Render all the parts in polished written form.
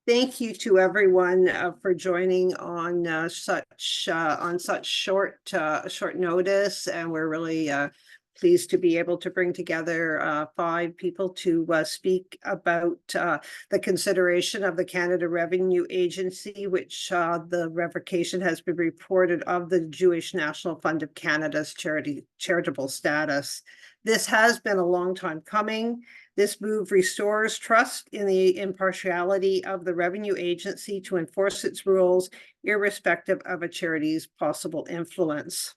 Thank you to everyone for joining on such short notice, and we're really pleased to be able to bring together 5 people to speak about the consideration of the Canada Revenue Agency, which the revocation has been reported of the Jewish National Fund of Canada's charitable status. This has been a long time coming. This move restores trust in the impartiality of the revenue agency to enforce its rules, irrespective of a charity's possible influence.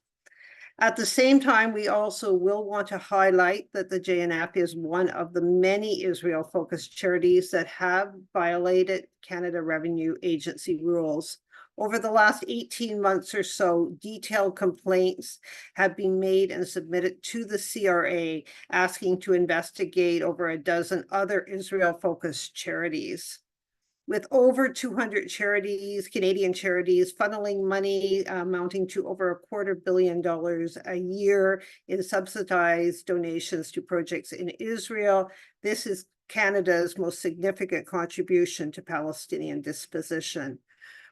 At the same time, we also will want to highlight that the JNF is one of the many Israel-focused charities that have violated Canada Revenue Agency rules. Over the last 18 months or so, detailed complaints have been made and submitted to the CRA, asking to investigate over a dozen other Israel-focused charities. With over 200 charities, Canadian charities, funneling money amounting to over $250 million a year in subsidized donations to projects in Israel, this is Canada's most significant contribution to Palestinian dispossession.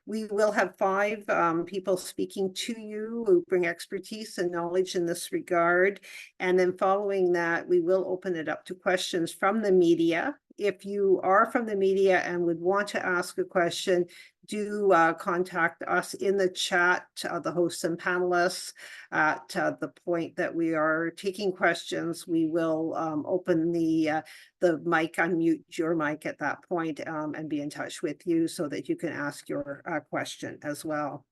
We will have 5 people speaking to you who bring expertise and knowledge in this regard. And then following that, we will open it up to questions from the media. If you are from the media and would want to ask a question, do contact us in the chat, the hosts and panelists. At the point that we are taking questions, we will open the mic, unmute your mic at that point, and be in touch with you so that you can ask your question as well.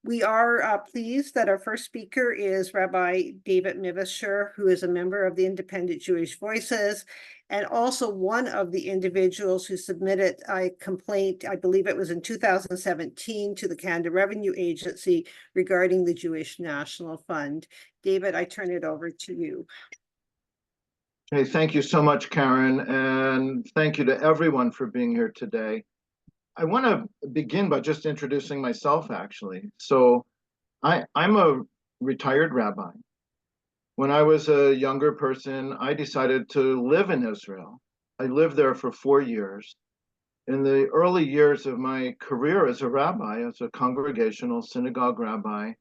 We are pleased that our first speaker is Rabbi David Mivasair, who is a member of the Independent Jewish Voices, and also one of the individuals who submitted a complaint, I believe it was in 2017, to the Canada Revenue Agency regarding the Jewish National Fund. David, I turn it over to you. Hey, thank you so much, Karen, and thank you to everyone for being here today. I want to begin by just introducing myself, actually. So I'm a retired rabbi. When I was a younger person, I decided to live in Israel. I lived there for 4 years. In the early years of my career as a rabbi, as a congregational synagogue rabbi,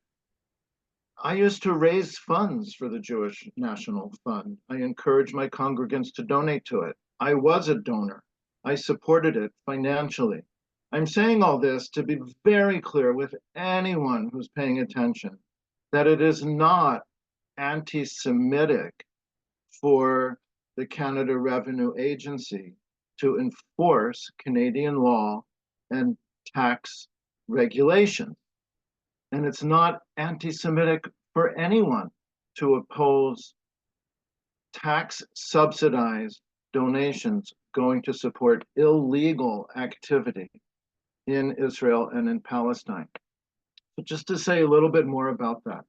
I used to raise funds for the Jewish National Fund. I encouraged my congregants to donate to it. I was a donor. I supported it financially. I'm saying all this to be very clear with anyone who's paying attention that it is not anti-Semitic for the Canada Revenue Agency to enforce Canadian law and tax regulations. And it's not anti-Semitic for anyone to oppose tax-subsidized donations going to support illegal activity in Israel and in Palestine. So just to say a little bit more about that.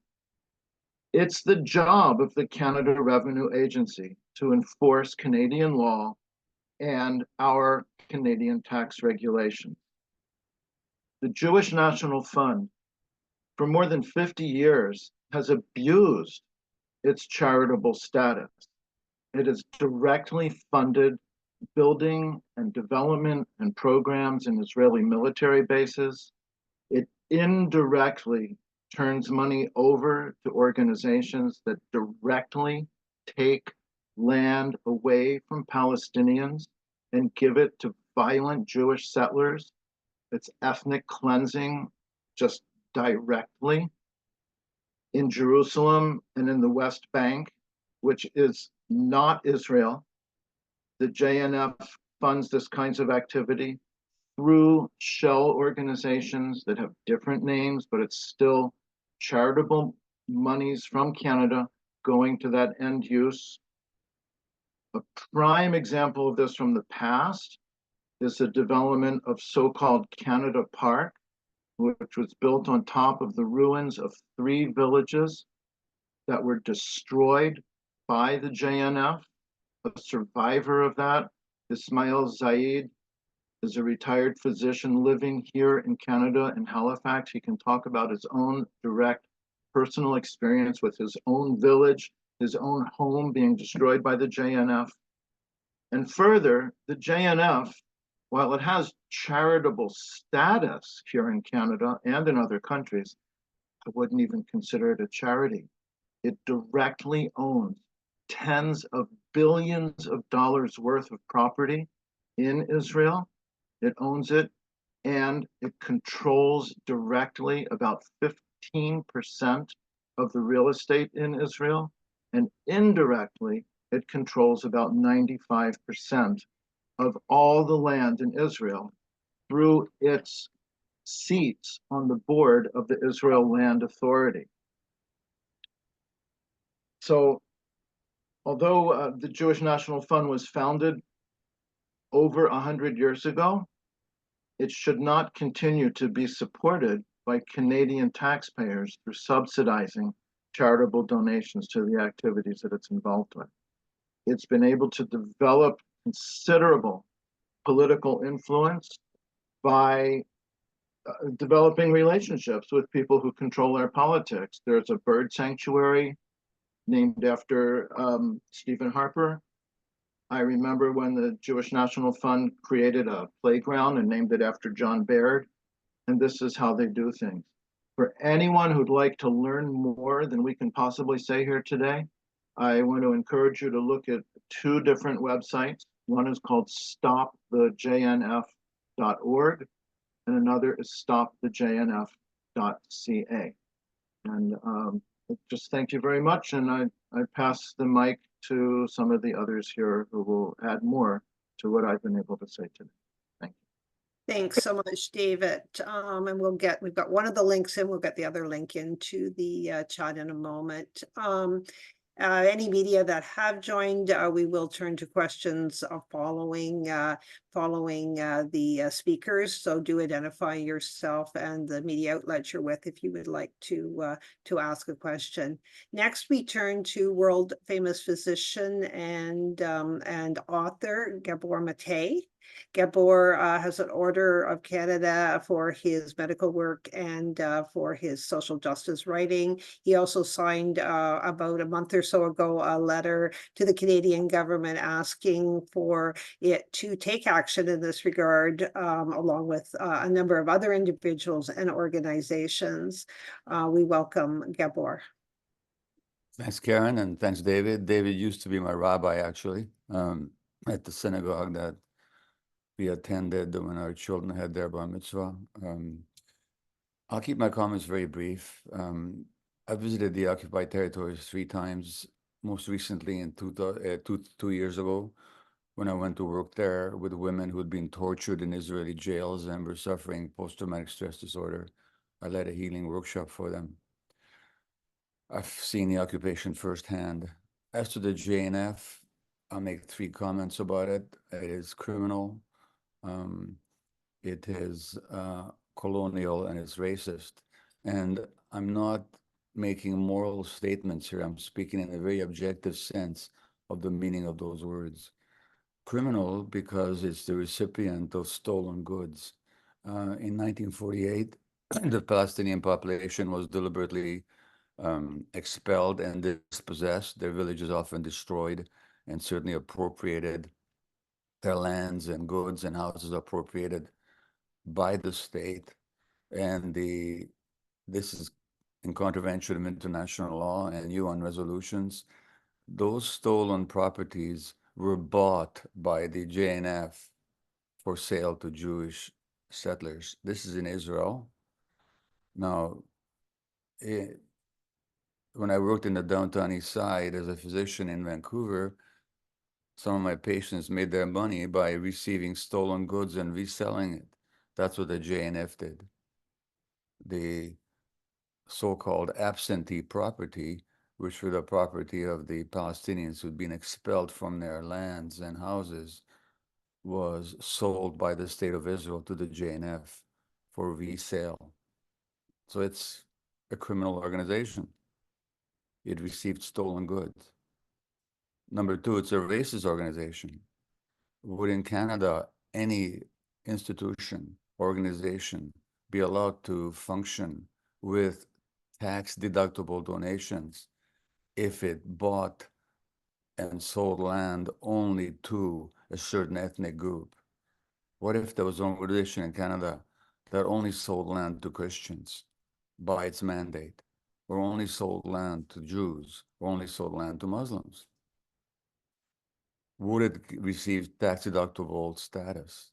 It's the job of the Canada Revenue Agency to enforce Canadian law and our Canadian tax regulations. The Jewish National Fund, for more than 50 years, has abused its charitable status. It has directly funded building and development and programs in Israeli military bases. It indirectly turns money over to organizations that directly take land away from Palestinians and give it to violent Jewish settlers. It's ethnic cleansing just directly in Jerusalem and in the West Bank, which is not Israel. The JNF funds this kinds of activity through shell organizations that have different names, but it's still charitable monies from Canada going to that end use. A prime example of this from the past is the development of so-called Canada Park, which was built on top of the ruins of 3 villages that were destroyed by the JNF. A survivor of that, Ismail Zaid, is a retired physician living here in Canada in Halifax. He can talk about his own direct personal experience with his own village, his own home being destroyed by the JNF. And further, the JNF while it has charitable status here in Canada and in other countries, I wouldn't even consider it a charity. It directly owns tens of billions of dollars worth of property in Israel. It owns it, and it controls directly about 15% of the real estate in Israel, and indirectly, it controls about 95% of all the land in Israel through its seats on the board of the Israel Land Authority. So, although the Jewish National Fund was founded over 100 years ago, it should not continue to be supported by Canadian taxpayers through subsidizing charitable donations to the activities that it's involved with. It's been able to develop considerable political influence by developing relationships with people who control our politics. There's a bird sanctuary named after Stephen Harper. I remember when the Jewish National Fund created a playground and named it after John Baird. And this is how they do things. For anyone who'd like to learn more than we can possibly say here today, I want to encourage you to look at two different websites. One is called stopthejnf.org, and another is stopthejnf.ca. And just thank you very much. And I pass the mic to some of the others here who will add more to what I've been able to say today. Thank you. Thanks so much, David. And we've got one of the links in, we'll get the other link into the chat in a moment. Any media that have joined, we will turn to questions following the speakers. So do identify yourself and the media outlet you're with if you would like to ask a question. Next, we turn to world famous physician and author Gabor Maté. Gabor has an Order of Canada for his medical work and for his social justice writing. He also signed about a month or so ago a letter to the Canadian government asking for it to take action in this regard, along with a number of other individuals and organizations. We welcome Gabor. Thanks, Karen, and thanks, David. David used to be my rabbi, actually, at the synagogue that we attended when our children had their bar mitzvah. I'll keep my comments very brief. I visited the occupied territories 3 times, most recently in two years ago, when I went to work there with women who had been tortured in Israeli jails and were suffering post-traumatic stress disorder. I led a healing workshop for them. I've seen the occupation firsthand. As to the JNF, I'll make 3 comments about it. It is criminal. It is colonial, and it's racist. And I'm not making moral statements here. I'm speaking in a very objective sense of the meaning of those words. Criminal because it's the recipient of stolen goods. In 1948, the Palestinian population was deliberately expelled and dispossessed, their villages often destroyed, and certainly appropriated, their lands and goods and houses appropriated by the state. And this is in contravention of international law and UN resolutions. Those stolen properties were bought by the JNF for sale to Jewish settlers. This is in Israel. Now, when I worked in the downtown east side as a physician in Vancouver, some of my patients made their money by receiving stolen goods and reselling it. That's what the JNF did. The so-called absentee property, which were the property of the Palestinians who'd been expelled from their lands and houses, was sold by the state of Israel to the JNF for resale. So it's a criminal organization. It received stolen goods. Number 2, it's a racist organization. Would in Canada any institution, organization be allowed to function with tax-deductible donations if it bought and sold land only to a certain ethnic group? What if there was an organization in Canada that only sold land to Christians by its mandate, or only sold land to Jews, or only sold land to Muslims? Would it receive tax-deductible status?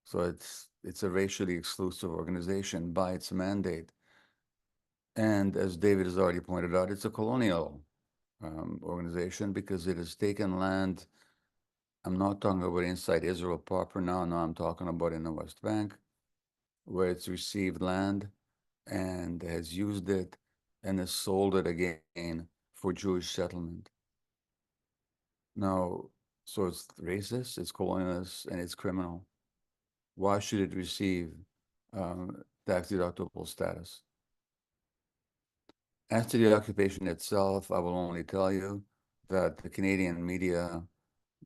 So it's a racially exclusive organization by its mandate. And as David has already pointed out, it's a colonial organization because it has taken land. I'm not talking about inside Israel proper now. No, I'm talking about in the West Bank, where it's received land and has used it and has sold it again for Jewish settlement. Now, so it's racist, it's colonialist, and it's criminal. Why should it receive tax-deductible status? As to the occupation itself, I will only tell you that the Canadian media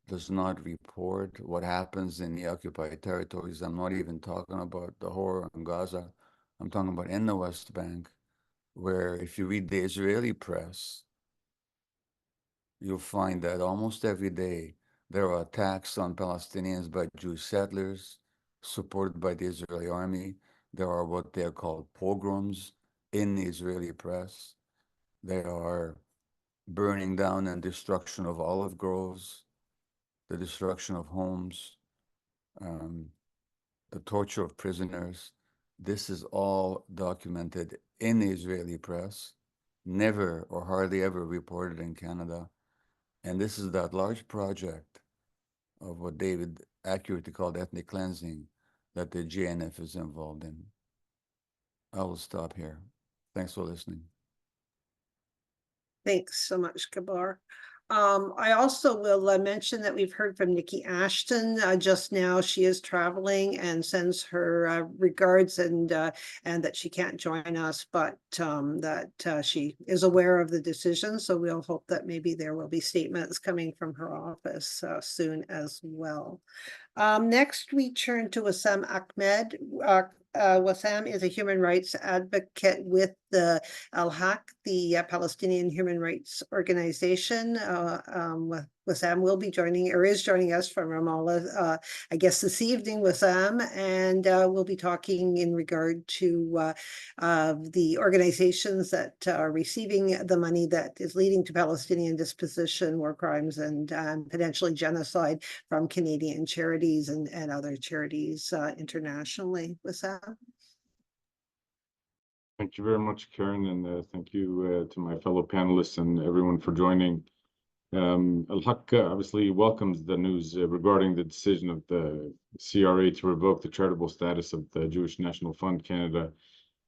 does not report what happens in the occupied territories. I'm not even talking about the horror in Gaza. I'm talking about in the West Bank, where if you read the Israeli press, you'll find that almost every day there are attacks on Palestinians by Jewish settlers supported by the Israeli army. There are what they're called pogroms in the Israeli press. There are burning down and destruction of olive groves, the destruction of homes, the torture of prisoners. This is all documented in the Israeli press, never or hardly ever reported in Canada. And this is that large project of what David accurately called ethnic cleansing that the JNF is involved in. I will stop here. Thanks for listening. Thanks so much, Gabor. I also will mention that we've heard from Nikki Ashton just now. She is traveling and sends her regards and that she can't join us, but that she is aware of the decision. So we'll hope that maybe there will be statements coming from her office soon as well. Next, we turn to Wesam Ahmad. Wesam is a human rights advocate with the Al-Haq, the Palestinian human rights organization. Wesam will be joining, or is joining us from Ramallah, I guess this evening, Wesam, and we'll be talking in regard to the organizations that are receiving the money that is leading to Palestinian dispossession, war crimes, and potentially genocide from Canadian charities and other charities internationally. Wesam? Thank you very much, Karen, and thank you to my fellow panelists and everyone for joining. Al-Haq obviously welcomes the news regarding the decision of the CRA to revoke the charitable status of the Jewish National Fund Canada.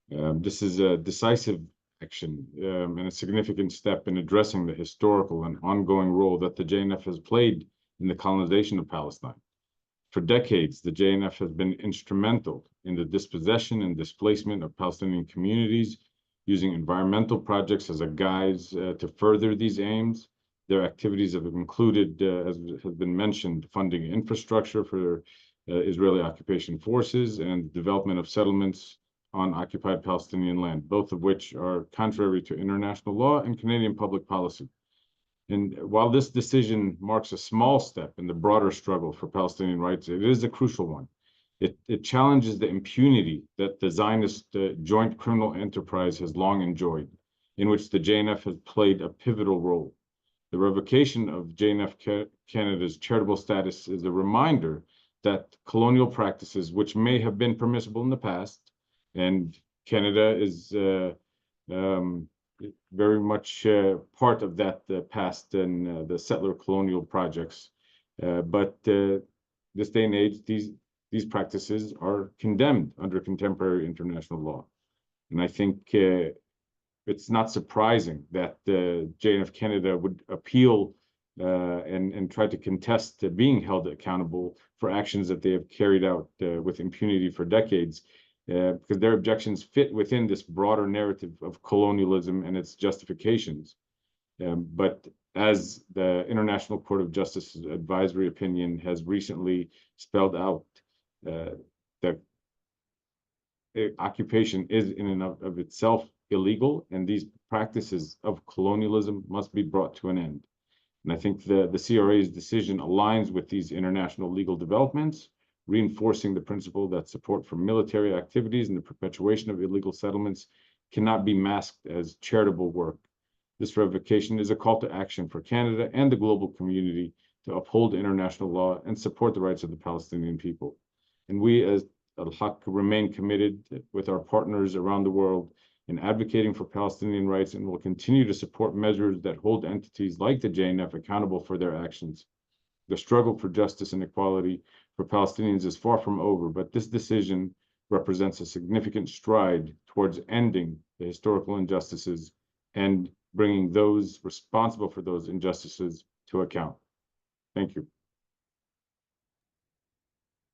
This is a decisive action and a significant step in addressing the historical and ongoing role that the JNF has played in the colonization of Palestine. For decades, the JNF has been instrumental in the dispossession and displacement of Palestinian communities, using environmental projects as a guise to further these aims. Their activities have included, as has been mentioned, funding infrastructure for Israeli occupation forces and development of settlements on occupied Palestinian land, both of which are contrary to international law and Canadian public policy. And while this decision marks a small step in the broader struggle for Palestinian rights, it is a crucial one. It challenges the impunity that the Zionist joint criminal enterprise has long enjoyed, in which the JNF has played a pivotal role. The revocation of JNF Canada's charitable status is a reminder that colonial practices, which may have been permissible in the past, and Canada is very much part of that past and the settler colonial projects. But this day and age, these practices are condemned under contemporary international law. And I think it's not surprising that JNF Canada would appeal and try to contest being held accountable for actions that they have carried out with impunity for decades. Because their objections fit within this broader narrative of colonialism and its justifications. But as the International Court of Justice's advisory opinion has recently spelled out, that occupation is in and of itself illegal, and these practices of colonialism must be brought to an end. And I think the CRA's decision aligns with these international legal developments, reinforcing the principle that support for military activities and the perpetuation of illegal settlements cannot be masked as charitable work. This revocation is a call to action for Canada and the global community to uphold international law and support the rights of the Palestinian people. And we as Al-Haq remain committed with our partners around the world in advocating for Palestinian rights, and will continue to support measures that hold entities like the JNF accountable for their actions. The struggle for justice and equality for Palestinians is far from over, but this decision represents a significant stride towards ending the historical injustices and bringing those responsible for those injustices to account. Thank you.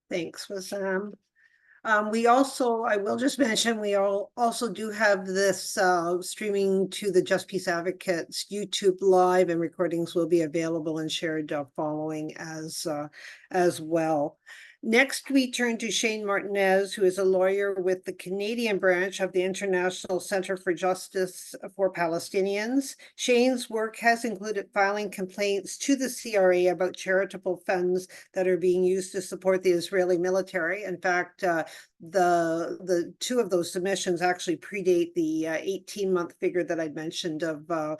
Thanks, Wesam. I will just mention, we also do have this streaming to the Just Peace Advocates YouTube live, and recordings will be available and shared following as well. Next, we turn to Shane Martinez, who is a lawyer with the Canadian branch of the International Center for Justice for Palestinians. Shane's work has included filing complaints to the CRA about charitable funds that are being used to support the Israeli military. In fact, the two of those submissions actually predate the 18-month figure that I mentioned of a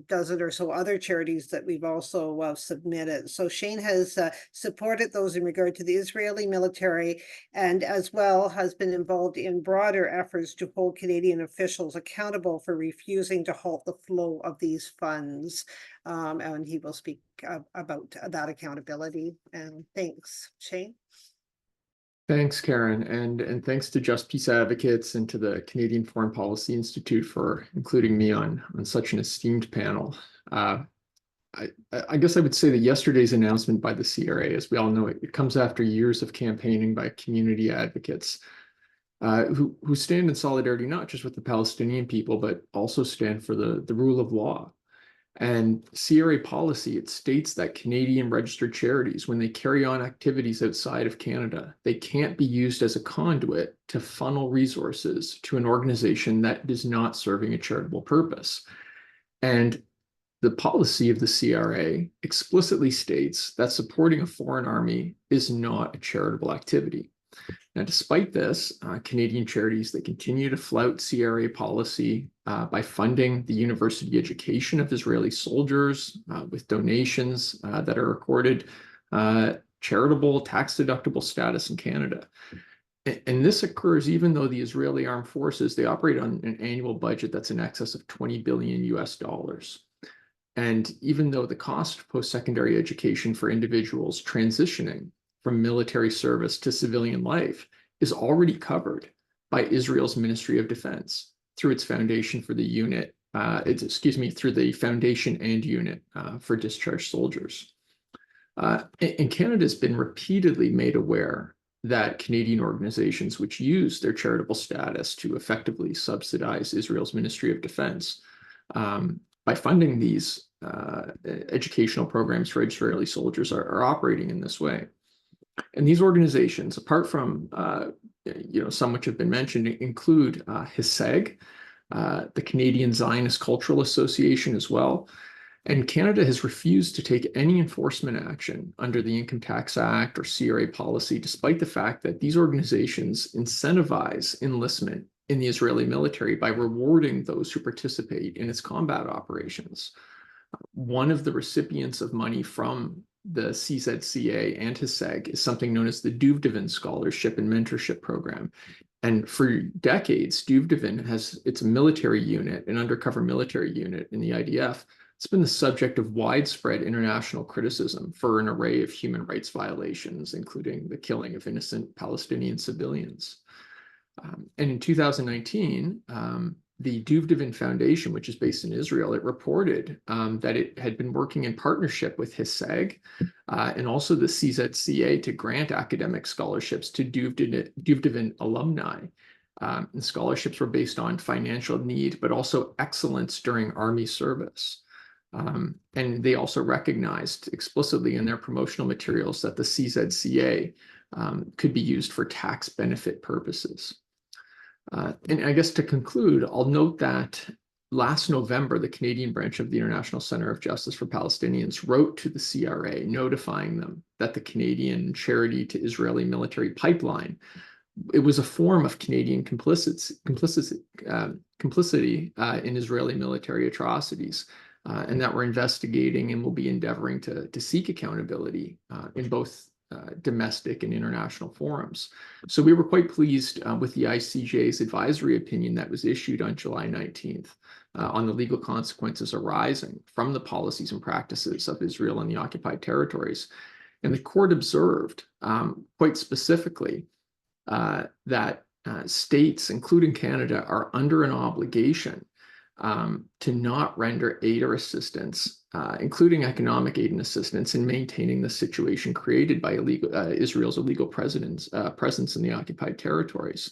dozen or so other charities that we've also submitted. So Shane has supported those in regard to the Israeli military, and as well has been involved in broader efforts to hold Canadian officials accountable for refusing to halt the flow of these funds. And he will speak about that accountability. And thanks, Shane. Thanks, Karen, and thanks to Just Peace Advocates and to the Canadian Foreign Policy Institute for including me on such an esteemed panel. I guess I would say that yesterday's announcement by the CRA, as we all know, it comes after years of campaigning by community advocates who stand in solidarity not just with the Palestinian people, but also stand for the rule of law. And CRA policy, it states that Canadian registered charities, when they carry on activities outside of Canada, they can't be used as a conduit to funnel resources to an organization that is not serving a charitable purpose. And the policy of the CRA explicitly states that supporting a foreign army is not a charitable activity. Now, despite this, Canadian charities, they continue to flout CRA policy by funding the university education of Israeli soldiers with donations that are accorded charitable, tax-deductible status in Canada. And this occurs even though the Israeli armed forces, they operate on an annual budget that's in excess of $20 billion US. And even though the cost of post-secondary education for individuals transitioning from military service to civilian life is already covered by Israel's Ministry of Defense through its foundation for the unit, through the foundation and unit for discharged soldiers. And Canada has been repeatedly made aware that Canadian organizations which use their charitable status to effectively subsidize Israel's Ministry of Defense by funding these educational programs for Israeli soldiers are operating in this way. And these organizations, apart from some which have been mentioned, include HISEG, the Canadian Zionist Cultural Association as well. And Canada has refused to take any enforcement action under the Income Tax Act or CRA policy, despite the fact that these organizations incentivize enlistment in the Israeli military by rewarding those who participate in its combat operations. One of the recipients of money from the CZCA and HISEG is something known as the Duvdevin Scholarship and Mentorship Program. And for decades, Duvdevin it's a military unit, an undercover military unit in the IDF. It's been the subject of widespread international criticism for an array of human rights violations, including the killing of innocent Palestinian civilians. And in 2019, the Duvdevin Foundation, which is based in Israel, it reported that it had been working in partnership with HISEG and also the CZCA to grant academic scholarships to Duvdevin alumni. And scholarships were based on financial need, but also excellence during Army service. And they also recognized explicitly in their promotional materials that the CZCA could be used for tax benefit purposes. And I guess to conclude, I'll note that last November, the Canadian branch of the International Center of Justice for Palestinians wrote to the CRA notifying them that the Canadian charity to Israeli military pipeline, it was a form of Canadian complicity in Israeli military atrocities, and that we're investigating and will be endeavoring to seek accountability in both domestic and international forums. So we were quite pleased with the ICJ's advisory opinion that was issued on July 19th on the legal consequences arising from the policies and practices of Israel and the occupied territories. And the court observed quite specifically that states, including Canada, are under an obligation to not render aid or assistance, including economic aid and assistance, in maintaining the situation created by Israel's illegal presence in the occupied territories.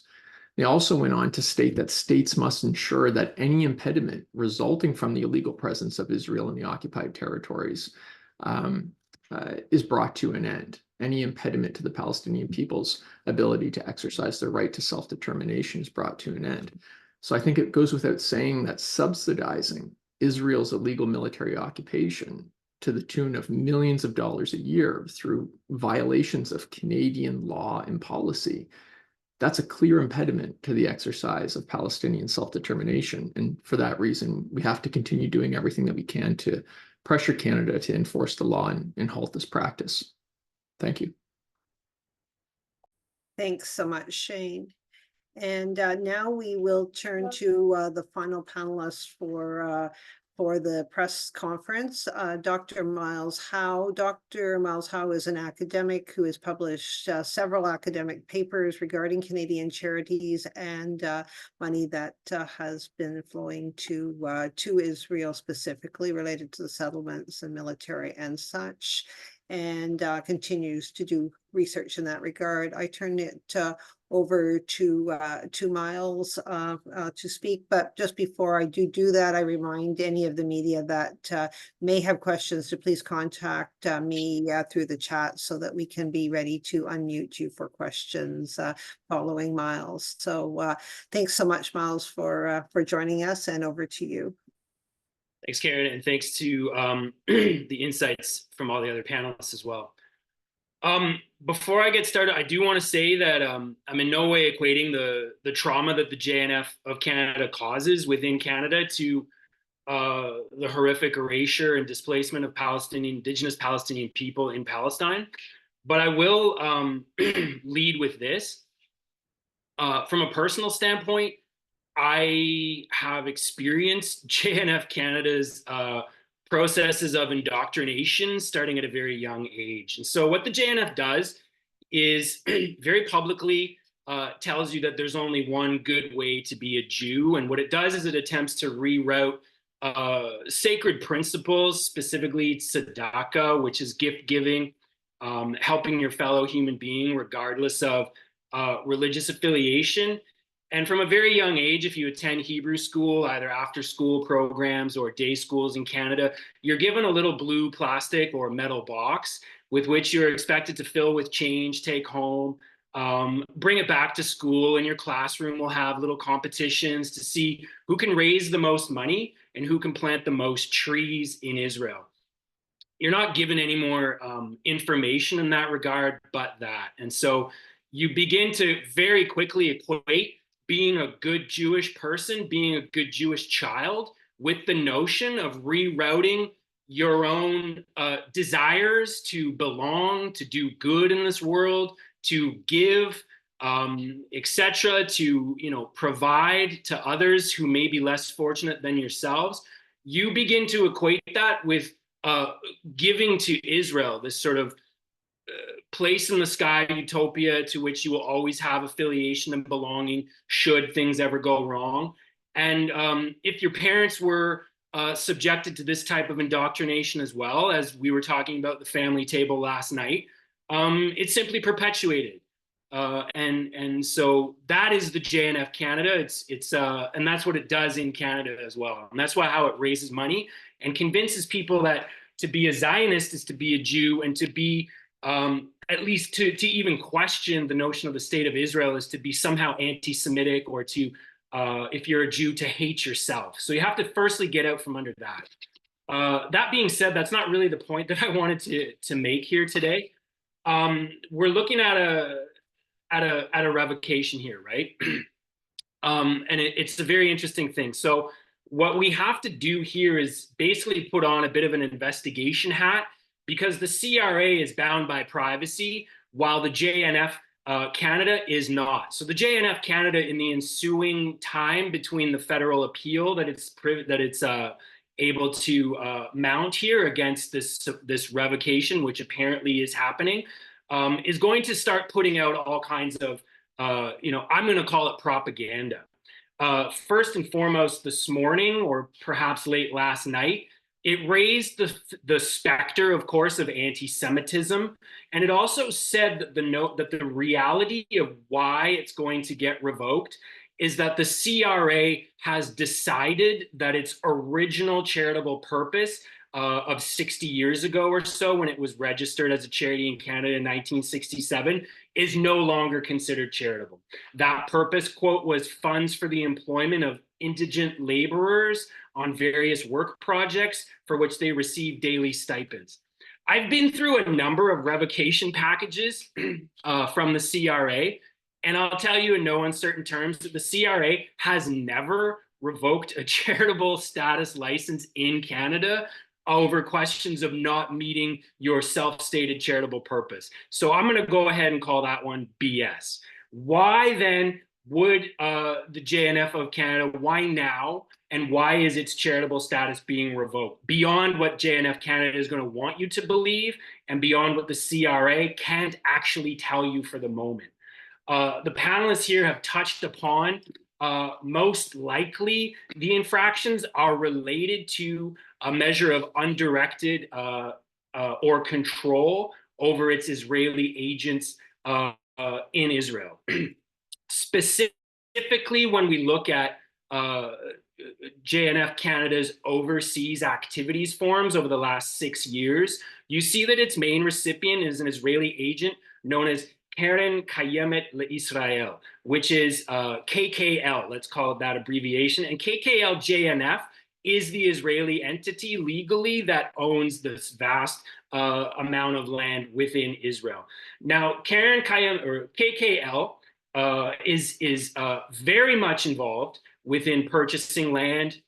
They also went on to state that states must ensure that any impediment resulting from the illegal presence of Israel in the occupied territories is brought to an end. Any impediment to the Palestinian people's ability to exercise their right to self-determination is brought to an end. So I think it goes without saying that subsidizing Israel's illegal military occupation to the tune of millions of dollars a year through violations of Canadian law and policy, that's a clear impediment to the exercise of Palestinian self-determination. And for that reason, we have to continue doing everything that we can to pressure Canada to enforce the law and halt this practice. Thank you. Thanks so much, Shane. And now we will turn to the final panelist for the press conference, Dr. Miles Howe. Dr. Miles Howe is an academic who has published several academic papers regarding Canadian charities and money that has been flowing to Israel, specifically related to the settlements and military and such, and continues to do research in that regard. I turn it over to Miles to speak, but just before I do that, I remind any of the media that may have questions to please contact me through the chat so that we can be ready to unmute you for questions following Miles. So thanks so much, Miles, for joining us, and over to you. Thanks, Karen, and thanks to the insights from all the other panelists as well. Before I get started, I do want to say that I'm in no way equating the trauma that the JNF of Canada causes within Canada to the horrific erasure and displacement of Indigenous Palestinian people in Palestine. But I will lead with this. From a personal standpoint, I have experienced JNF Canada's processes of indoctrination starting at a very young age. And so what the JNF does is very publicly tells you that there's only one good way to be a Jew. And what it does is it attempts to reroute sacred principles, specifically tzedakah, which is gift giving, helping your fellow human being regardless of religious affiliation. And from a very young age, if you attend Hebrew school, either after school programs or day schools in Canada, you're given a little blue plastic or metal box with which you're expected to fill with change, take home, bring it back to school. And your classroom will have little competitions to see who can raise the most money and who can plant the most trees in Israel. You're not given any more information in that regard but that. And so you begin to very quickly equate being a good Jewish person, being a good Jewish child, with the notion of rerouting your own desires to belong, to do good in this world, to give, etc., to provide to others who may be less fortunate than yourselves. You begin to equate that with giving to Israel, this sort of place in the sky utopia to which you will always have affiliation and belonging should things ever go wrong. And if your parents were subjected to this type of indoctrination as well, as we were talking about the family table last night, it's simply perpetuated. And so that is the JNF Canada. And that's what it does in Canada as well. And that's how it raises money and convinces people that to be a Zionist is to be a Jew, and to be at least to even question the notion of the state of Israel is to be somehow anti-Semitic, or to if you're a Jew, to hate yourself. So you have to firstly get out from under that. That being said, that's not really the point that I wanted to make here today. We're looking at a revocation here, right? And it's a very interesting thing. So what we have to do here is basically put on a bit of an investigation hat, because the CRA is bound by privacy while the JNF Canada is not. So the JNF Canada, in the ensuing time between the federal appeal that it's able to mount here against this revocation, which apparently is happening, is going to start putting out all kinds of, I'm going to call it propaganda. First and foremost, this morning, or perhaps late last night, it raised the specter, of course, of anti-Semitism, and it also said that the reality of why it's going to get revoked is that the CRA has decided that its original charitable purpose of 60 years ago or so, when it was registered as a charity in Canada in 1967, is no longer considered charitable. That purpose, quote, was funds for the employment of indigent laborers on various work projects for which they receive daily stipends. I've been through a number of revocation packages from the CRA, and I'll tell you in no uncertain terms that the CRA has never revoked a charitable status license in Canada over questions of not meeting your self-stated charitable purpose. So I'm going to go ahead and call that one BS. Why then would the JNF of Canada, why now, and why is its charitable status being revoked? Beyond what JNF Canada is going to want you to believe, and beyond what the CRA can't actually tell you for the moment. The panelists here have touched upon most likely the infractions are related to a measure of undirected or control over its Israeli agents in Israel. Specifically, when we look at JNF Canada's overseas activities forums over the last 6 years, you see that its main recipient is an Israeli agent known as Keren Kayemet LeIsrael, which is KKL, let's call it that abbreviation. And KKL JNF is the Israeli entity legally that owns this vast amount of land within Israel. Now, Keren Kayemet, or KKL, is very much involved within purchasing land,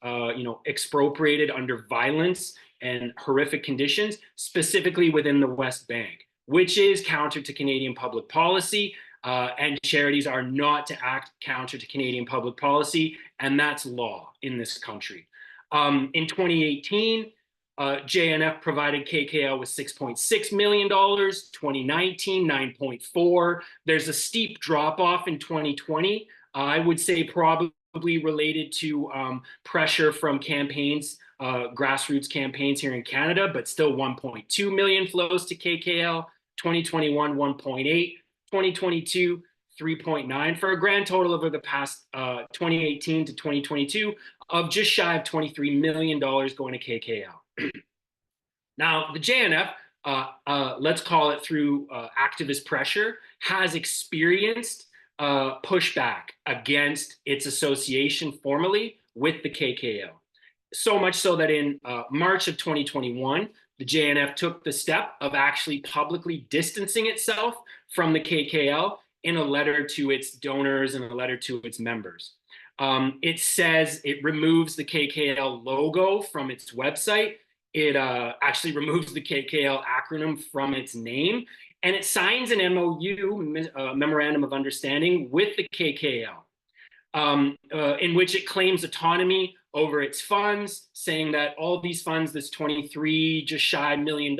expropriated under violence and horrific conditions, specifically within the West Bank, which is counter to Canadian public policy, and charities are not to act counter to Canadian public policy, and that's law in this country. In 2018, JNF provided KKL with $6.6 million, 2019, 9.4. There's a steep drop off in 2020. I would say probably related to pressure from campaigns, grassroots campaigns here in Canada, but still 1.2 million flows to KKL, 2021, 1.8, 2022, 3.9, for a grand total over the past 2018 to 2022 of just shy of $23 million going to KKL. Now, the JNF, let's call it through activist pressure, has experienced pushback against its association formally with the KKL. So much so that in March of 2021, the JNF took the step of actually publicly distancing itself from the KKL in a letter to its donors and a letter to its members. It says it removes the KKL logo from its website. It actually removes the KKL acronym from its name, and it signs an MOU, Memorandum of Understanding, with the KKL, in which it claims autonomy over its funds, saying that all these funds, this 23, just shy $1 million,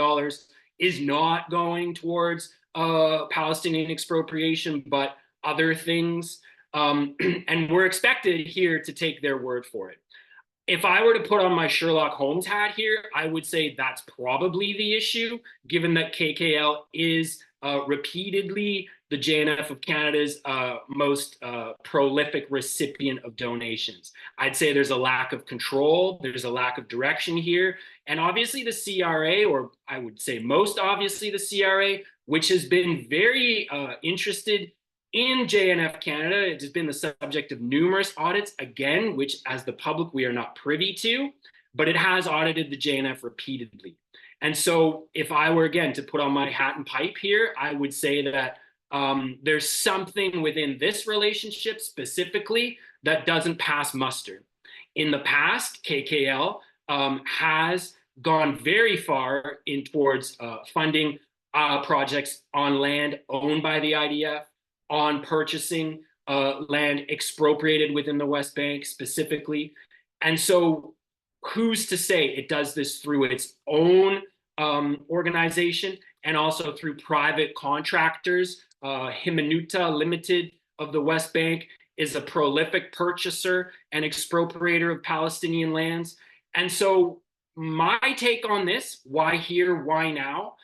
is not going towards Palestinian expropriation, but other things. And we're expected here to take their word for it. If I were to put on my Sherlock Holmes hat here, I would say that's probably the issue, given that KKL is repeatedly the JNF of Canada's most prolific recipient of donations. I'd say there's a lack of control, there's a lack of direction here, and obviously the CRA, or I would say most obviously the CRA, which has been very interested In JNF Canada, it has been the subject of numerous audits, again, which as the public, we are not privy to, but it has audited the JNF repeatedly. And so if I were, again, to put on my hat and pipe here, I would say that there's something within this relationship specifically that doesn't pass muster. In the past, KKL has gone very far in towards funding projects on land owned by the IDF, on purchasing land expropriated within the West Bank specifically. And so who's to say it does this through its own organization and also through private contractors? Himanuta Limited of the West Bank is a prolific purchaser and expropriator of Palestinian lands. And so my take on this, why here, why now,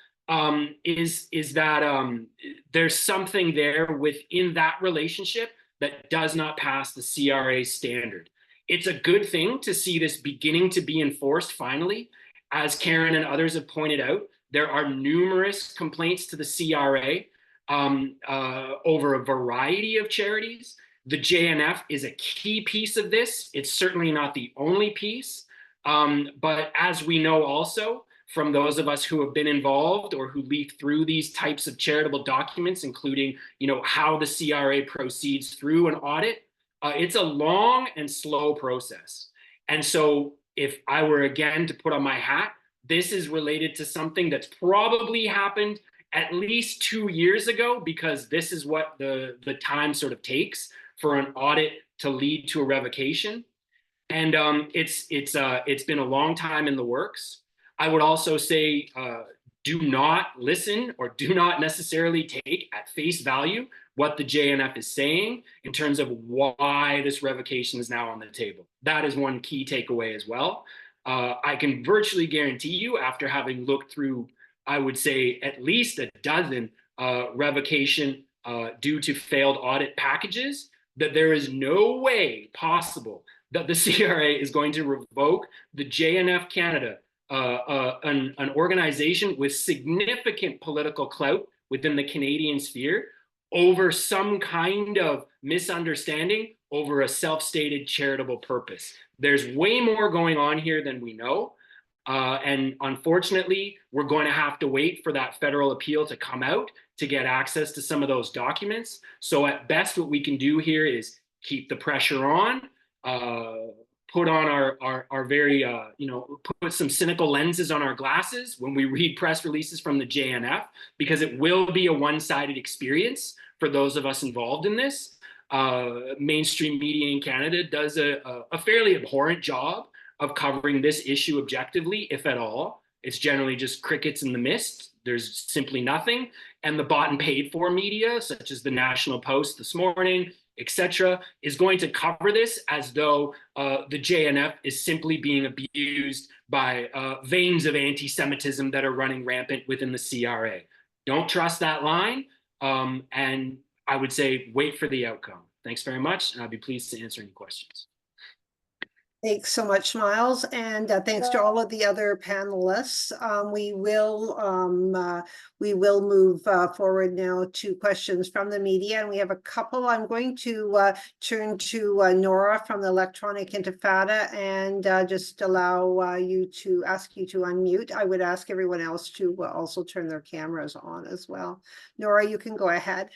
is that there's something there within that relationship that does not pass the CRA standard. It's a good thing to see this beginning to be enforced finally. As Karen and others have pointed out, there are numerous complaints to the CRA over a variety of charities. The JNF is a key piece of this. It's certainly not the only piece. But as we know also from those of us who have been involved or who leaf through these types of charitable documents, including, how the CRA proceeds through an audit, it's a long and slow process. And so if I were again to put on my hat, this is related to something that's probably happened at least 2 years ago, because this is what the time sort of takes for an audit to lead to a revocation. And it's been a long time in the works. I would also say do not listen or do not necessarily take at face value what the JNF is saying in terms of why this revocation is now on the table. That is one key takeaway as well. I can virtually guarantee you, after having looked through, I would say, at least a dozen revocation due to failed audit packages, that there is no way possible that the CRA is going to revoke the JNF Canada, an organization with significant political clout within the Canadian sphere, over some kind of misunderstanding over a self-stated charitable purpose. There's way more going on here than we know. And unfortunately, we're going to have to wait for that federal appeal to come out to get access to some of those documents. So at best, what we can do here is keep the pressure on, put on our very, put some cynical lenses on our glasses when we read press releases from the JNF, because it will be a one-sided experience for those of us involved in this. Mainstream media in Canada does a fairly abhorrent job of covering this issue objectively, if at all. It's generally just crickets in the mist. There's simply nothing. And the bought and paid for media, such as the National Post this morning, etc., is going to cover this as though the JNF is simply being abused by veins of anti-Semitism that are running rampant within the CRA. Don't trust that line. And I would say wait for the outcome. Thanks very much. And I'd be pleased to answer any questions. Thanks so much, Miles, and thanks to all of the other panelists. We will move forward now to questions from the media, and we have a couple. I'm going to turn to Nora from the Electronic Intifada and just allow you to unmute. I would ask everyone else to also turn their cameras on as well. Nora, you can go ahead.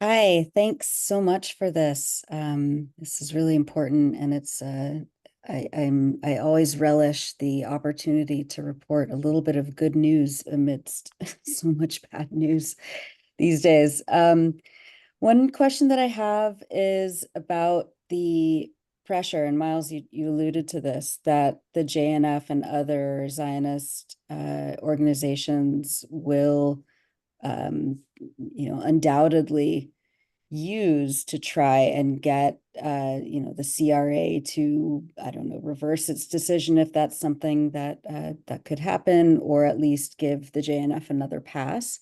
Hi, thanks so much for this. This is really important, and it's I always relish the opportunity to report a little bit of good news amidst so much bad news these days. One question that I have is about the pressure, and Miles, you alluded to this, that the JNF and other Zionist organizations will undoubtedly use to try and get, the CRA to, I don't know, reverse its decision if that's something that that could happen, or at least give the JNF another pass.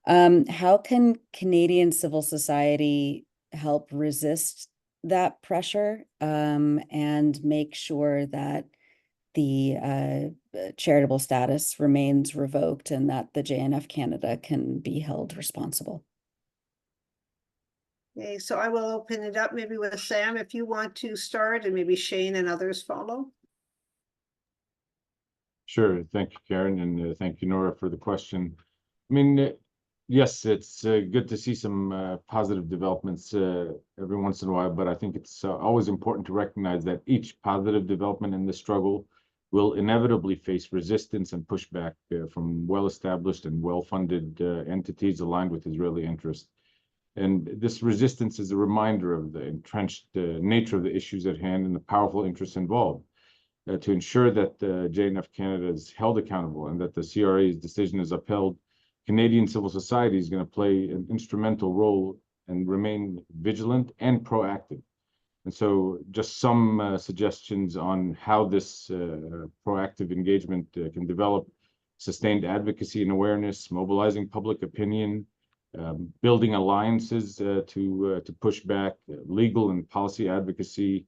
How can Canadian civil society help resist that pressure and make sure that the charitable status remains revoked and that the JNF Canada can be held responsible? Okay, so I will open it up maybe with Sam, if you want to start, and maybe Shane and others follow. Sure. Thank you, Karen, and thank you, Nora, for the question. I mean, yes, it's good to see some positive developments every once in a while, but I think it's always important to recognize that each positive development in the struggle will inevitably face resistance and pushback from well-established and well-funded entities aligned with Israeli interests. And this resistance is a reminder of the entrenched nature of the issues at hand and the powerful interests involved. To ensure that JNF Canada is held accountable and that the CRA's decision is upheld, Canadian civil society is going to play an instrumental role and remain vigilant and proactive. And so just some suggestions on how this proactive engagement can develop: sustained advocacy and awareness, mobilizing public opinion, building alliances to push back, legal and policy advocacy,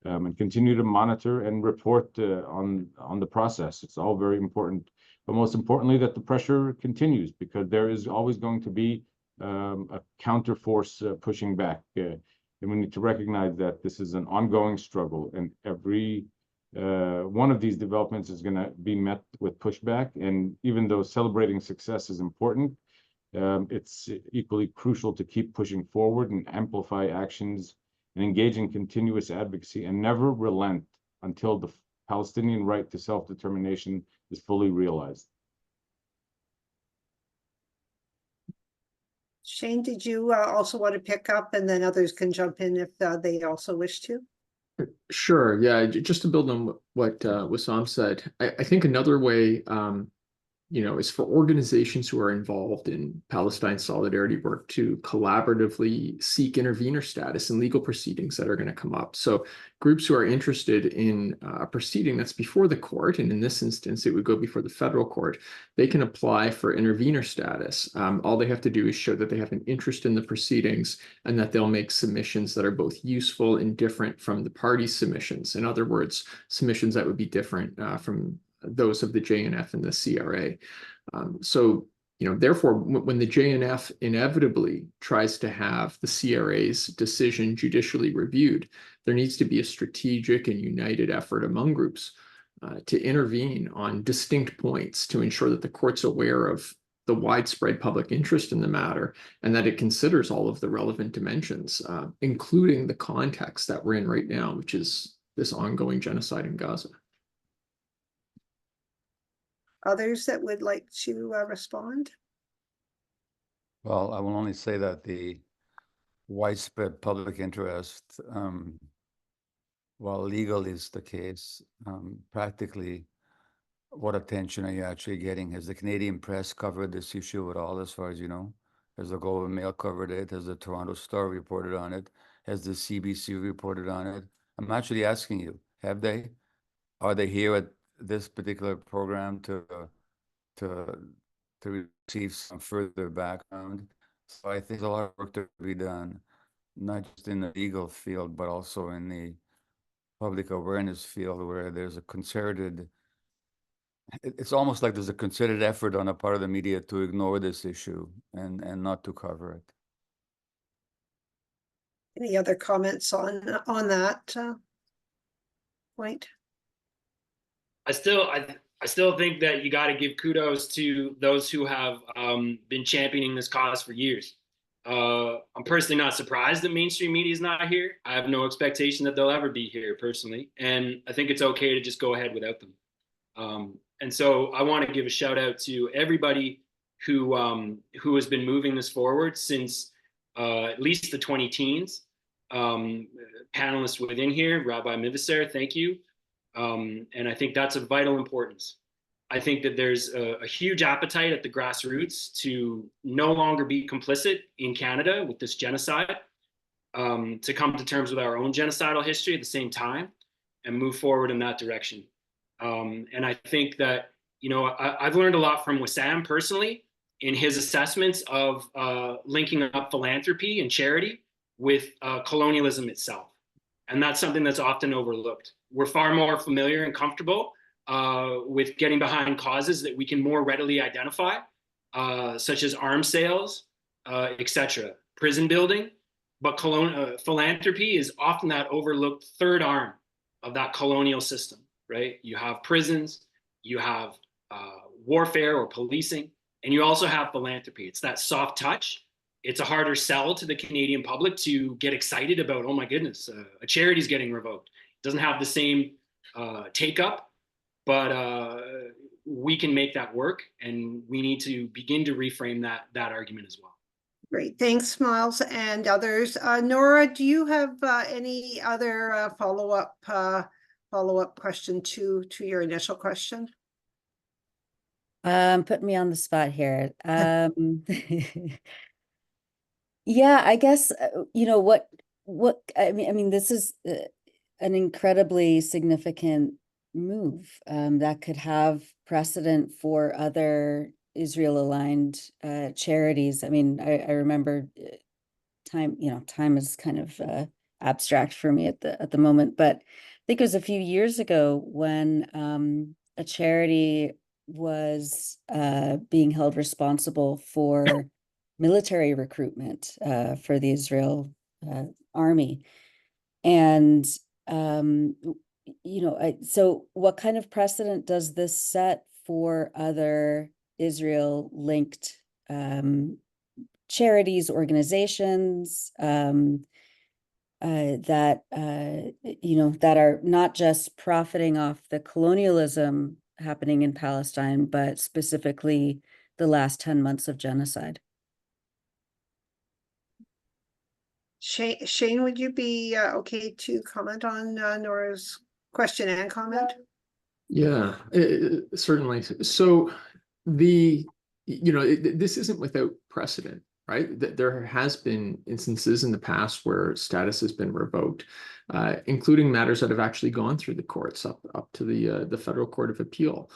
and continue to monitor and report on the process. It's all very important, but most importantly, that the pressure continues, because there is always going to be a counter force pushing back. And we need to recognize that this is an ongoing struggle, and every one of these developments is going to be met with pushback. And even though celebrating success is important, it's equally crucial to keep pushing forward and amplify actions and engage in continuous advocacy and never relent until the Palestinian right to self-determination is fully realized. Shane, did you also want to pick up, and then others can jump in if they also wish to? Sure. Yeah. Just to build on what Wesam said, I think another way, is for organizations who are involved in Palestine solidarity work to collaboratively seek intervener status in legal proceedings that are going to come up. So groups who are interested in a proceeding that's before the court, and in this instance, it would go before the federal court, they can apply for intervener status. All they have to do is show that they have an interest in the proceedings and that they'll make submissions that are both useful and different from the parties' submissions. In other words, submissions that would be different from those of the JNF and the CRA. Therefore, when the JNF inevitably tries to have the CRA's decision judicially reviewed, there needs to be a strategic and united effort among groups to intervene on distinct points to ensure that the court's aware of the widespread public interest in the matter and that it considers all of the relevant dimensions, including the context that we're in right now, which is this ongoing genocide in Gaza. Others that would like to respond? Well, I will only say that the widespread public interest, while legal is the case, practically, what attention are you actually getting? Has the Canadian press covered this issue at all, as far as you know? Has the Globe and Mail covered it? Has the Toronto Star reported on it? Has the CBC reported on it? I'm actually asking you, have they? Are they here at this particular program to receive some further background? So I think there's a lot of work to be done, not just in the legal field, but also in the public awareness field, where there's a concerted, it's almost like there's a concerted effort on the part of the media to ignore this issue and not to cover it. Any other comments on that point? I still think that you got to give kudos to those who have been championing this cause for years. I'm personally not surprised that mainstream media is not here. I have no expectation that they'll ever be here personally, and I think it's okay to just go ahead without them. And so I want to give a shout out to everybody who has been moving this forward since at least the 20-teens. Panelists within here, Rabbi Mivasair, thank you. And I think that's of vital importance. I think that there's a huge appetite at the grassroots to no longer be complicit in Canada with this genocide, to come to terms with our own genocidal history at the same time and move forward in that direction. And I think that, I've learned a lot from Wesam personally in his assessments of linking up philanthropy and charity with colonialism itself. And that's something that's often overlooked. We're far more familiar and comfortable with getting behind causes that we can more readily identify, such as arms sales, etc., prison building. but philanthropy is often that overlooked third arm of that colonial system, right? You have prisons, you have warfare or policing, and you also have philanthropy. It's that soft touch. It's a harder sell to the Canadian public to get excited about, oh my goodness, a charity is getting revoked. It doesn't have the same take up, but we can make that work, and we need to begin to reframe that argument as well. Great, thanks, Miles and others. Nora, do you have any other follow-up question to your initial question? Putting me on the spot here. Yeah, I guess you know what I mean this is an incredibly significant move that could have precedent for other Israel-aligned charities. I mean, I remember time is kind of abstract for me at the moment, but I think it was a few years ago when a charity was being held responsible for military recruitment for the Israel army. And, so what kind of precedent does this set for other Israel-linked charities, organizations that, that are not just profiting off the colonialism happening in Palestine, but specifically the last 10 months of genocide? Shane, would you be okay to comment on Nora's question and comment? Yeah, certainly. So this isn't without precedent, right? There has been instances in the past where status has been revoked, including matters that have actually gone through the courts up to the Federal Court of Appeal,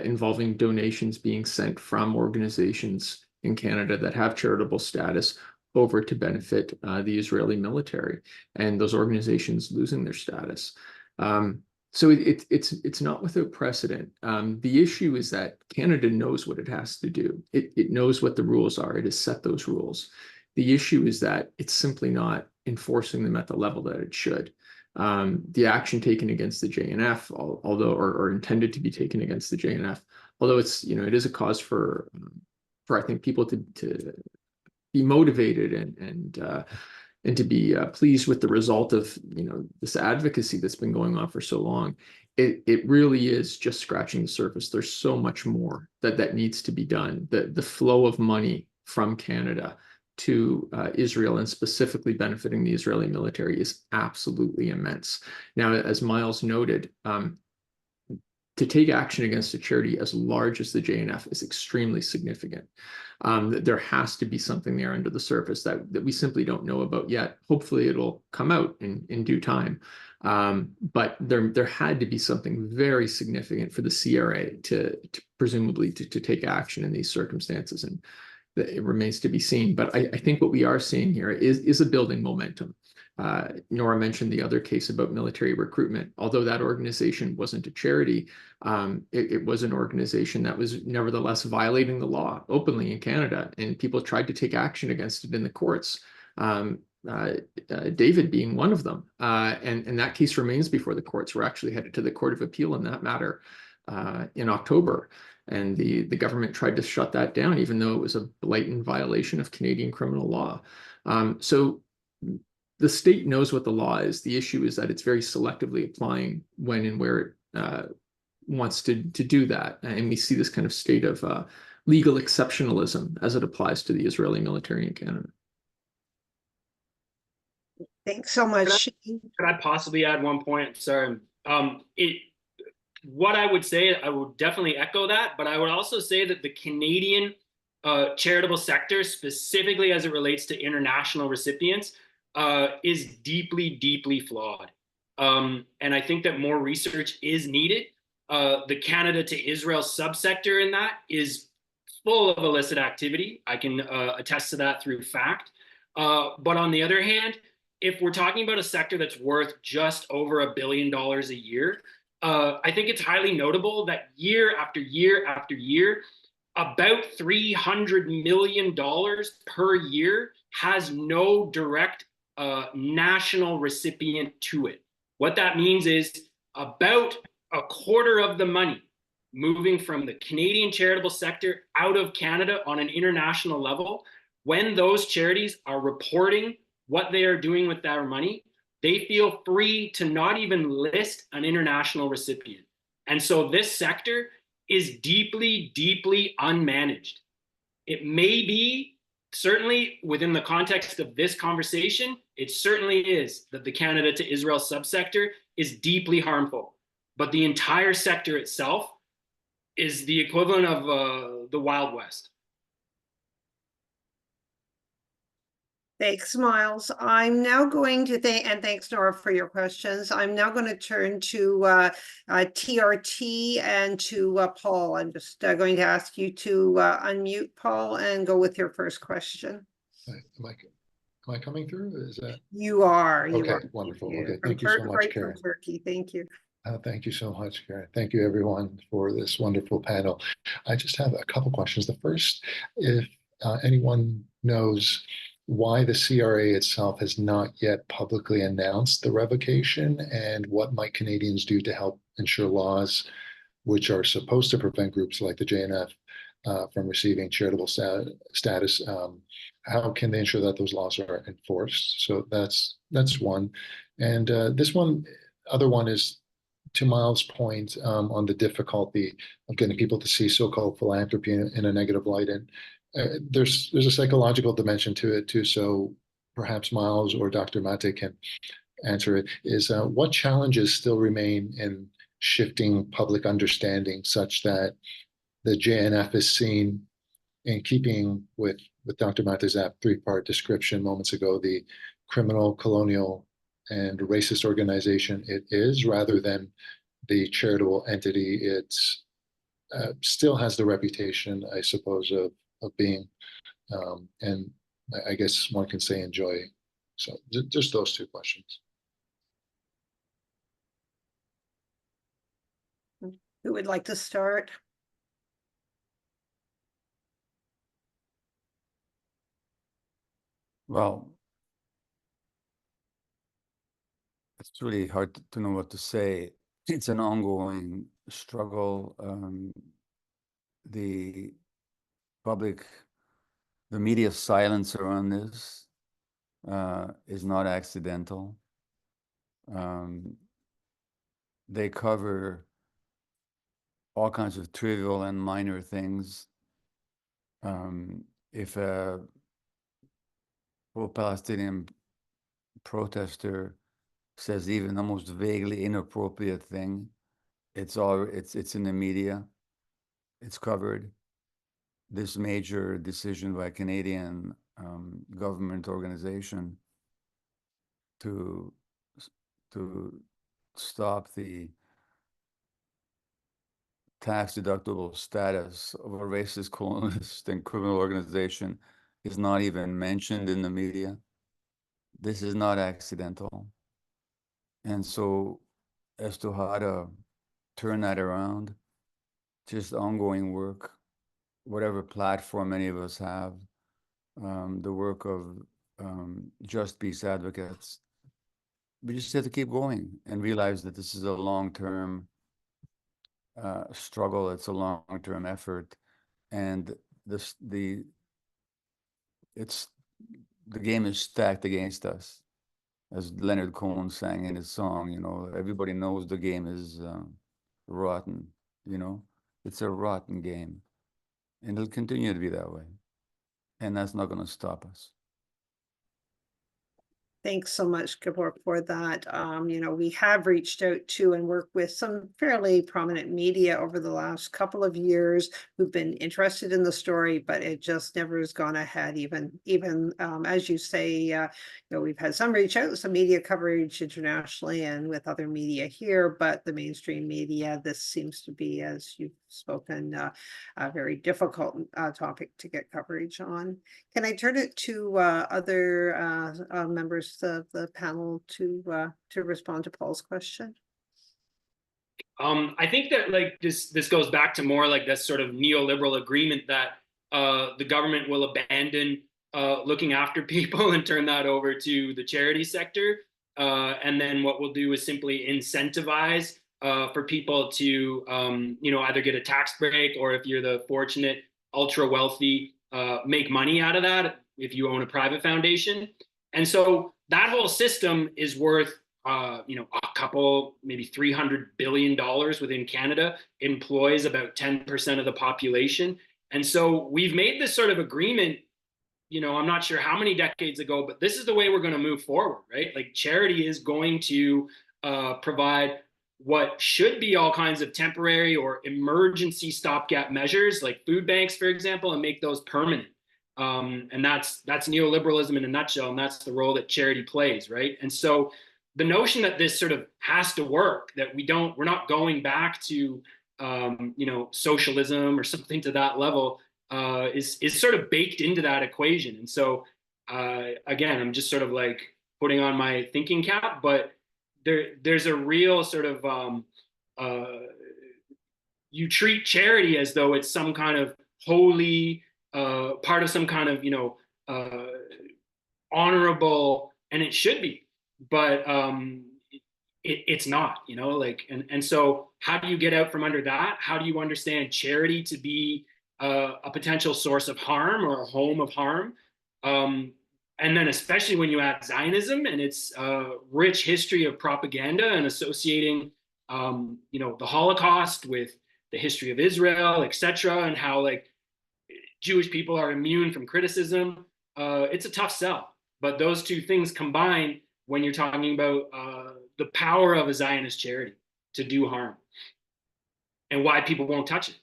involving donations being sent from organizations in Canada that have charitable status over to benefit the Israeli military, and those organizations losing their status. So it's not without precedent. The issue is that Canada knows what it has to do. It knows what the rules are. It has set those rules. The issue is that it's simply not enforcing them at the level that it should. The action taken against the JNF, or intended to be taken against the JNF, although it is a cause for I think people to be motivated and to be pleased with the result of this advocacy that's been going on for so long. It really is just scratching the surface. There's so much more that needs to be done. The flow of money from Canada to Israel, and specifically benefiting the Israeli military, is absolutely immense. Now, as Miles noted, to take action against a charity as large as the JNF is extremely significant. There has to be something there under the surface that we simply don't know about yet. Hopefully it'll come out in due time. But there had to be something very significant for the CRA to presumably to take action in these circumstances, and it remains to be seen. But I think what we are seeing here is a building momentum. Nora mentioned the other case about military recruitment. Although that organization wasn't a charity, it was an organization that was nevertheless violating the law openly in Canada, and people tried to take action against it in the courts, David being one of them. And that case remains before the courts. We're actually headed to the Court of Appeal in that matter in October. And the government tried to shut that down, even though it was a blatant violation of Canadian criminal law. So the state knows what the law is. The issue is that it's very selectively applying when and where it wants to do that. And we see this kind of state of legal exceptionalism as it applies to the Israeli military in Canada. Thanks so much. Could I possibly add one point? Sorry. What I would say, I would definitely echo that, but I would also say that the Canadian charitable sector, specifically as it relates to international recipients, is deeply, deeply flawed. And I think that more research is needed. The Canada to Israel subsector in that is full of illicit activity. I can attest to that through fact. But on the other hand, if we're talking about a sector that's worth just over $1 billion a year, I think it's highly notable that year after year after year, about $300 million per year has no direct a national recipient to it. What that means is about a quarter of the money moving from the Canadian charitable sector out of Canada on an international level. When those charities are reporting what they are doing with their money, they feel free to not even list an international recipient. And so this sector is deeply, deeply unmanaged. It may be, certainly within the context of this conversation, it certainly is that the Canada to Israel subsector is deeply harmful. But the entire sector itself is the equivalent of the Wild West. Thanks, Miles. I'm now going to and thanks, Nora, for your questions. I'm now going to turn to TRT and to Paul. I'm just going to ask you to unmute, Paul, and go with your first question. Am I coming through? Is that? You are. Okay, are. wonderful. Thank Okay, thank you so much, right Karen. from Turkey. Thank you. Thank you so much, Karen. Thank you, everyone, for this wonderful panel. I just have a couple questions. The first, if anyone knows why the CRA itself has not yet publicly announced the revocation, and what might Canadians do to help ensure laws which are supposed to prevent groups like the JNF from receiving charitable status, how can they ensure that those laws are enforced? So that's one. And other one is, to Miles' point on the difficulty of getting people to see so-called philanthropy in a negative light. And there's a psychological dimension to it too. So perhaps Miles or Dr. Maté can answer it, is what challenges still remain in shifting public understanding such that the JNF is seen, in keeping with Dr. Maté's three-part description moments ago, the criminal, colonial, and racist organization it is, rather than the charitable entity it still has the reputation, I suppose, of being, and I guess one can say enjoy. So just those two questions. Who would like to start? Well, it's really hard to know what to say. It's an ongoing struggle. The media silence around this is not accidental. They cover all kinds of trivial and minor things. If a pro-Palestinian protester says even the most vaguely inappropriate thing, it's in the media, it's covered. This major decision by a Canadian government organization to stop the tax-deductible status of a racist, colonialist, and criminal organization is not even mentioned in the media. This is not accidental. And so as to how to turn that around, just ongoing work, whatever platform any of us have, the work of just peace advocates, we just have to keep going and realize that this is a long-term struggle. It's a long-term effort, and the game is stacked against us, as Leonard Cohen sang in his song. You know, everybody knows the game is rotten. You know, it's a rotten game, and it'll continue to be that way, and that's not going to stop us. Thanks so much, Gabor, for that. We have reached out to and worked with some fairly prominent media over the last couple of years who've been interested in the story, but it just never has gone ahead. Even as you say, we've had some reach out, some media coverage internationally and with other media here, but the mainstream media, this seems to be, as you've spoken, a very difficult topic to get coverage on. Can I turn it to other members of the panel to respond to Paul's question? I think that this goes back to more like this sort of neoliberal agreement that the government will abandon looking after people and turn that over to the charity sector. And then what we'll do is simply incentivize for people to, either get a tax break, or if you're the fortunate, ultra wealthy, make money out of that if you own a private foundation. And so that whole system is worth, a couple, maybe $300 billion within Canada, employs about 10% of the population. And so we've made this sort of agreement, I'm not sure how many decades ago, but this is the way we're going to move forward, right? Like, charity is going to provide what should be all kinds of temporary or emergency stopgap measures, like food banks, for example, and make those permanent. And that's neoliberalism in a nutshell, and that's the role that charity plays, right? And so the notion that this sort of has to work, that we're not going back to socialism or something to that level, is sort of baked into that equation. And so again, I'm just sort of like putting on my thinking cap, but there's a real sort of you treat charity as though it's some kind of holy part of some kind of honorable, and it should be, but it's not, and so how do you get out from under that? How do you understand charity to be a potential source of harm or a home of harm? And then especially when you add Zionism and its rich history of propaganda and associating, the Holocaust with the history of Israel, etc., and how like Jewish people are immune from criticism. It's a tough sell, but those two things combine when you're talking about the power of a Zionist charity to do harm, and why people won't touch it.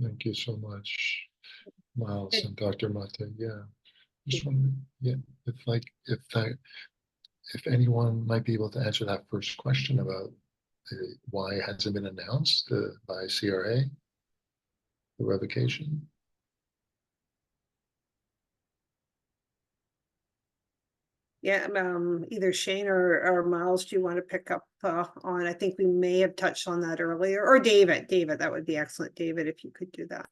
Thank you so much, Miles and Dr. Maté. Yeah, just wondering, if anyone might be able to answer that first question about why it hasn't been announced by CRA, the revocation. Yeah, either Shane or Miles, do you want to pick up on? I think we may have touched on that earlier, or David, that would be excellent. David, if you could do that.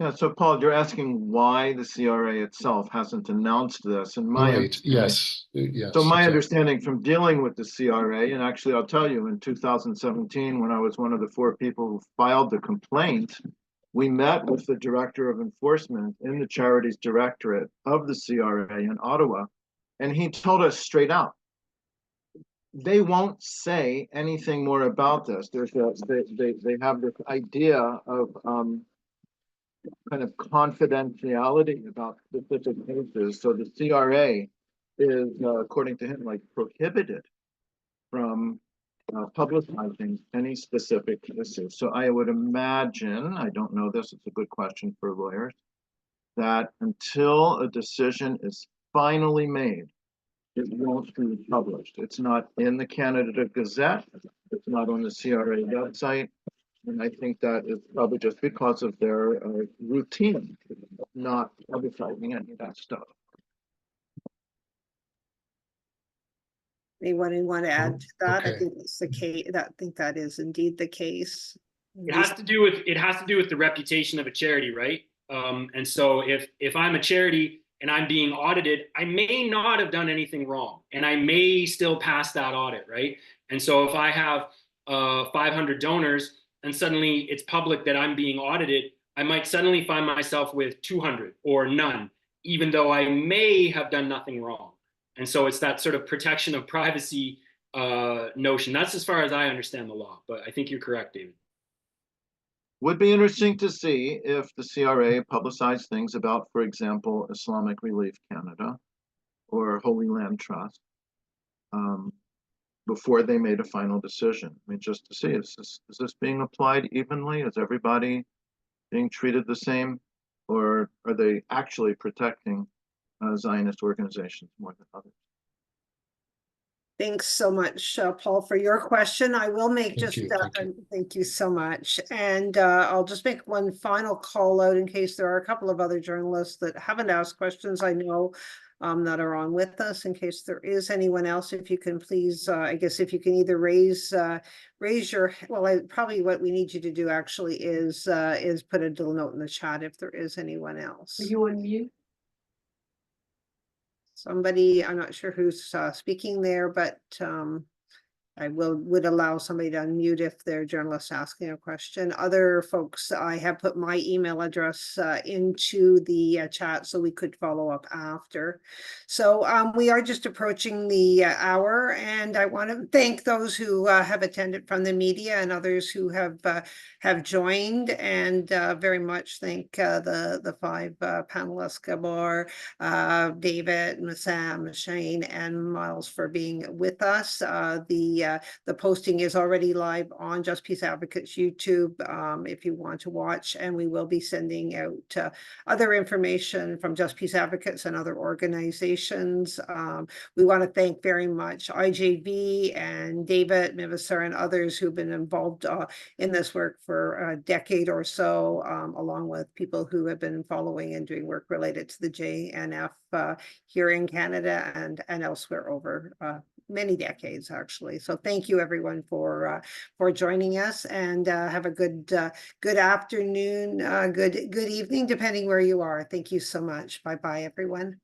Yeah, so Paul, you're asking why the CRA itself hasn't announced this, and Yes. So my exactly. understanding from dealing with the CRA, and actually I'll tell you, in 2017, when I was one of the 4 people who filed the complaint, we met with the director of enforcement in the charities directorate of the CRA in Ottawa, and he told us straight out, they won't say anything more about this. They have this idea of kind of confidentiality about specific cases. So the CRA is, according to him, like prohibited from publicizing any specific cases. So I would imagine, I don't know this, it's a good question for lawyers, that until a decision is finally made, it won't be published. It's not in the Canada Gazette. It's not on the CRA website. And I think that is probably just because of their routine, not publicizing any of that stuff. Anyone want to add to that? Okay. I think it's the case. I think that is indeed the case. It has to do with the reputation of a charity, right? And so if I'm a charity and I'm being audited, I may not have done anything wrong, and I may still pass that audit, right? And so if I have 500 donors, and suddenly it's public that I'm being audited, I might suddenly find myself with 200 or none, even though I may have done nothing wrong. And so it's that sort of protection of privacy notion. That's as far as I understand the law, but I think you're correct, David. Would be interesting to see if the CRA publicized things about, for example, Islamic Relief Canada or Holy Land Trust before they made a final decision. I mean, just to see, is this being applied evenly? Is everybody being treated the same? Or are they actually protecting Zionist organizations more than others? Thanks so much, Paul, for your question. I will make thank you so much. And I'll just make one final call out in case there are a couple of other journalists that haven't asked questions. I know that are on with us. In case there is anyone else, if you can please, I guess if you can either raise your, well, probably what we need you to do actually is put a little note in the chat if there is anyone else. Are you on mute? Somebody, I'm not sure who's speaking there, but I would allow somebody to unmute if they're journalists asking a question. Other folks, I have put my email address into the chat so we could follow up after. So we are just approaching the hour, and I want to thank those who have attended from the media and others who have joined, and very much thank the five panelists, Gabor, David, Wesam, Shane, and Miles for being with us. The posting is already live on Just Peace Advocates YouTube if you want to watch, and we will be sending out other information from Just Peace Advocates and other organizations. We want to thank very much IJV and David Mivasair and others who've been involved in this work for a decade or so, along with people who have been following and doing work related to the JNF here in Canada and elsewhere over many decades, actually. So thank you everyone for joining us, and have a good afternoon, good evening, depending where you are. Thank you so much. Bye bye, everyone.